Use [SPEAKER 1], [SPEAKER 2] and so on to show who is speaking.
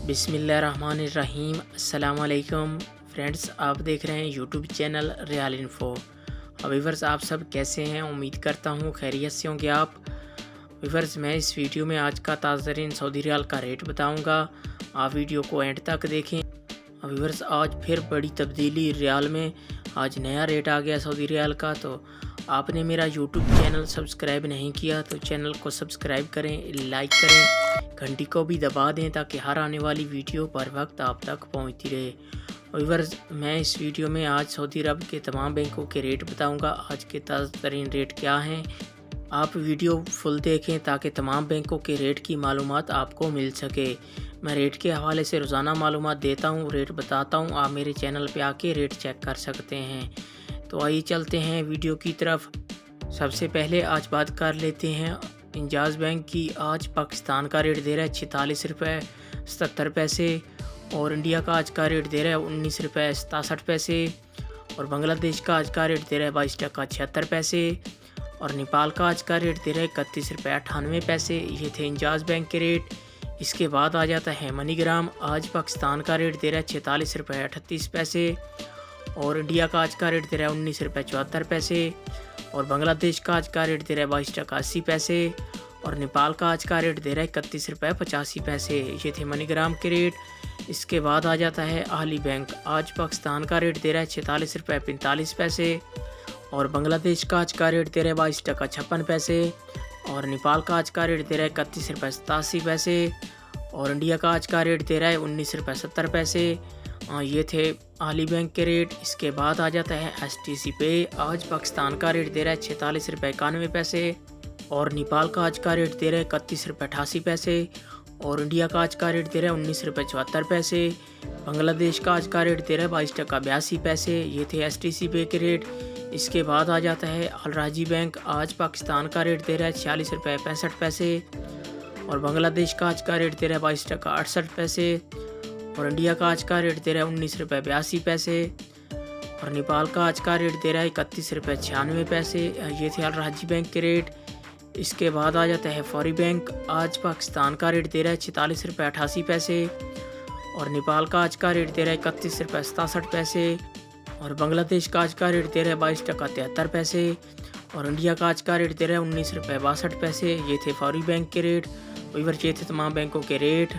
[SPEAKER 1] बिस्मिल्लाहिर्रहमानिर्रहीम। अस्सलाम वालेकुम फ्रेंड्स, आप देख रहे हैं YouTube channel real info. Viewers, आप सब कैसे हैं? उम्मीद करता हूँ खैरियत से होंगे आप। वीवर्स, मैं इस वीडियो में आज का ताज़ा तरीन सऊदी रियाल का रेट बताऊँगा। आप वीडियो को एंड तक देखें। वीवर्स, आज फिर बड़ी तब्दीली रियाल में, आज नया रेट आ गया सऊदी रियाल का। तो आपने मेरा यूट्यूब चैनल सब्सक्राइब नहीं किया तो चैनल को सब्सक्राइब करें, लाइक करें, घंटी को भी दबा दें ताकि हर आने वाली वीडियो पर वक्त आप तक पहुंचती रहे। व्यूअर्स, मैं इस वीडियो में आज सऊदी अरब के तमाम बैंकों के रेट बताऊंगा। आज के ताज़ा तरीन रेट क्या हैं, आप वीडियो फुल देखें ताकि तमाम बैंकों के रेट की मालूमात आपको मिल सके। मैं रेट के हवाले से रोज़ाना मालूमात देता हूँ, रेट बताता हूँ। आप मेरे चैनल पे आके रेट चेक कर सकते हैं। तो आइए चलते हैं वीडियो की तरफ। सबसे पहले आज बात कर लेते हैं इंजाज बैंक की। आज पाकिस्तान का रेट दे रहा है 46 रुपये 77 पैसे, और इंडिया का आज का रेट दे रहा है 19 रुपये 67 पैसे, और बांग्लादेश का आज का रेट दे रहा है 22 टका 76 पैसे, और नेपाल का आज का रेट दे रहा है 31 रुपये 98 पैसे। ये थे इंजाज बैंक के रेट। इसके बाद आ जाता है मनीग्राम। आज पाकिस्तान का रेट दे रहा है 46 रुपये 38 पैसे, और इंडिया का आज का रेट दे रहा है 19 रुपये 74 पैसे, और बांग्लादेश का आज का रेट दे रहा है 22 टका 80 पैसे, और नेपाल का आज का रेट दे रहा है 31 रुपये 85 पैसे। ये थे मनीग्राम के रेट। इसके बाद आ जाता है अहली बैंक। आज पाकिस्तान का रेट दे रहा है 46 रुपये 45 पैसे, और बांग्लादेश का आज का रेट दे रहा है 22 टका 56 पैसे, और नेपाल का आज का रेट दे रहा है 31 रुपये 87 पैसे, और इंडिया का आज का रेट दे रहा है 19 रुपये 70 पैसे। ये थे अहली बैंक के रेट। इसके बाद आ जाता है STC पे। आज पाकिस्तान का रेट दे रहा है 46 रुपये 91 पैसे, और नेपाल का आज का रेट दे रहा है 31 रुपये 88 पैसे, और इंडिया का आज का रेट दे रहा है 19 रुपये 74 पैसे। बांग्लादेश का आज का रेट दे रहा है 22 टका 82 पैसे। ये थे STC पे के रेट। इसके बाद आ जाता है अल राजी बैंक। आज पाकिस्तान का रेट दे रहा है 46 रुपये 65 पैसे, और बांग्लादेश का आज का रेट दे रहा है 22 टका 68 पैसे, और इंडिया का आज का रेट दे रहा है 19 रुपये 82 पैसे, और नेपाल का आज का रेट दे रहा है 31 रुपये 96 पैसे। ये थे अल राजी बैंक के रेट। इसके बाद आ जाता है फौरी बैंक। आज पाकिस्तान का रेट दे रहा है 46 रुपये 88 पैसे, और नेपाल का आज का रेट दे रहा है 31 रुपये 67 पैसे, और बांग्लादेश का आज का रेट दे रहा है 22 टका 73 पैसे, और इंडिया का आज का रेट दे रहा है 19 रुपये 62 पैसे। ये थे फौरी बैंक के रेट। ये थे तमाम बैंकों के रेट।